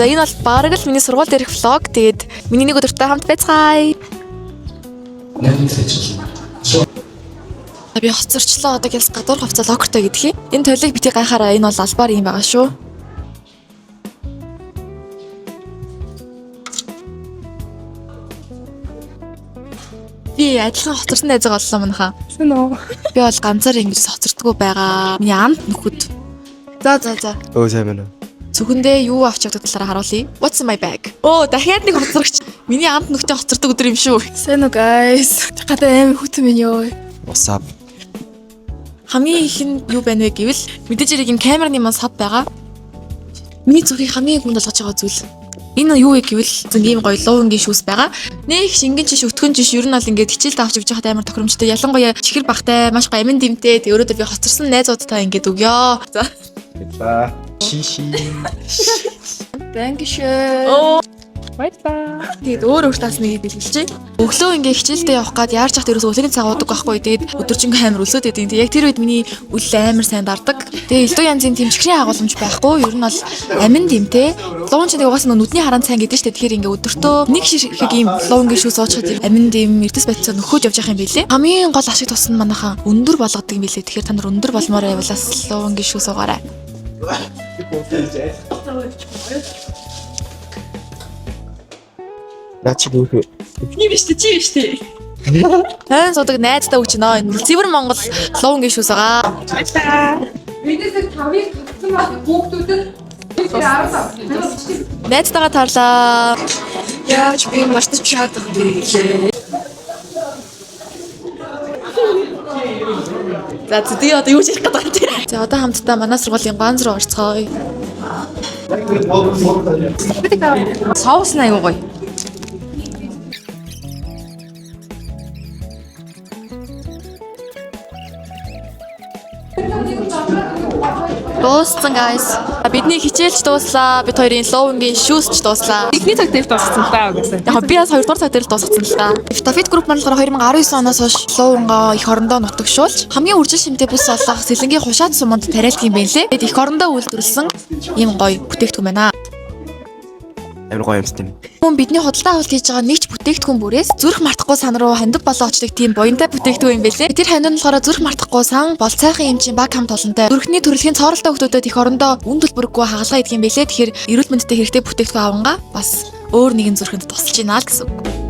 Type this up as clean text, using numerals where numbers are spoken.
За энэ бол бараг л миний сургууль дээрх влог. Тэгээд миний нэг өдөртөө хамт байцгаая. Би хоцорчлоо. Одоо гэлс гадуур хувцас локертой гэдгийг. Энэ толиг бити гайхаараа энэ бол албаар юм байгаа шүү. Би адилхан хоцорсон найзгаа олсон манайхаа. Сэн үү? Би бол ганцаар ингэж хоцордгоо байгаа. Миний амт нөхөд. За. Өө сайн байна уу? Зөвхөндөө юу авч явдаг талаараа харуулъя. What's in my bag? Оо, дахиад нэг хоцрогч. Миний амт нөхдөд хоцордог өдөр юм шүү. Сэн үү guys? Гадаа аим хөтөн минь ёо. What's up? Хамгийн их нь юу байна вэ гэвэл мэдээж хэрэг энэ камерны мас хав байгаа. Миний зүрхийг хамгийн хүнд болгож байгаа зүйл. Энэ юу вэ гэвэл зэн ийм гоё луунгийн шүүс байгаа. Нэг шингэн чиш өтгөн чиш ер нь бол ингээд хичээлд авч явж байхад амар тохиромжтой. Ялангуяа чихэр багтай, маш гоё амин дэмтэй. Тэг өөрөөдөө би хоцорсон найзуудтай ингээд өгөө. За. За. Шиши. Thank you. Баярлалаа. Тэгээд өөр таас нэг бэлгэлж. Өглөө ингээ хичээлдээ явах гад яарч хат ерөөсөө өглөөний цаг уудаг байхгүй. Тэгээд өдөржингөө амар өлсөд байдаг. Тэгээд яг тэр үед миний үл амар сайн дардаг. Тэгээд элдв янзын тэмчгэрийн агуулмж байхгүй. Ер нь бол амин дэмтэй. Луун ч нэг угаасаа нүдний хараан цайн гэдэг чинь тэгэхээр ингээ өдөртөө нэг шиг ийм луунгийн шүү суучхад амин дэм эрдэс байцаа нөхөж явж явах юм билээ. Хамгийн гол ашиг тусна манайхан өндөр болгодог юм билээ. Тэгэхээр та нар өндөр болмоор байвалаас луунгийн шүү суугаарай. Наач гүөх. Чи биш тий. Тань судаг найзтай өгч нөө энэ цэвэр Монгол луунгийн шүүс байгаа. Бидээс 5-ыг татсан баг хүүхдүүдэд Найзтайгаа таарлаа. яаж би мартаж чадахгүй. За тий одоо юу хийх гэдэг вэ? За одоо хамтдаа манай сургуулийн ганц руу орцгоё. Соус нь аюу гоё. Дууссан guys. Бидний хичээлч дууслаа. Бид хоёрын луунгийн шүүсч дууслаа. Эхний цаг дээр дууссан даа гэсэн. Яг би бас 2 дугаар цаг дээр л дуусгасан л та. Стафет групп маань болохоор 2019 оноос хойш луунгаа эх орондоо нутагшуулж хамгийн үржил шимтэй бүс олох сэлэнгийн хушаад суманд тариалдаг юм байна лээ. Тэгэд эх орондоо үйлдвэрлэсэн ийм гоё бүтээгдэхүүн байна. Амар гоё юмс тийм. Хүн бидний худалдаа авалт хийж байгаа нэг ч бүтээгдэхүүн бүрээс зүрх мартахгүй сан руу хандив болоо очдог тийм буянтай бүтээгдэхүүн юм байлээ. Тэр хандив нь болохоор зүрх мартахгүй сан бол цайхан эмчийн баг хамт олонтой. Зүрхний төрөлхийн цооролтой хүмүүсд их орондоо үн төлбөргүй хагалгаа идэх юм байлээ. Тэгэхээр эрүүл мэндэд хэрэгтэй бүтээгдэхүүн авангаа бас өөр нэгэн зүрхэнд тусалж байна л гэсэн үг.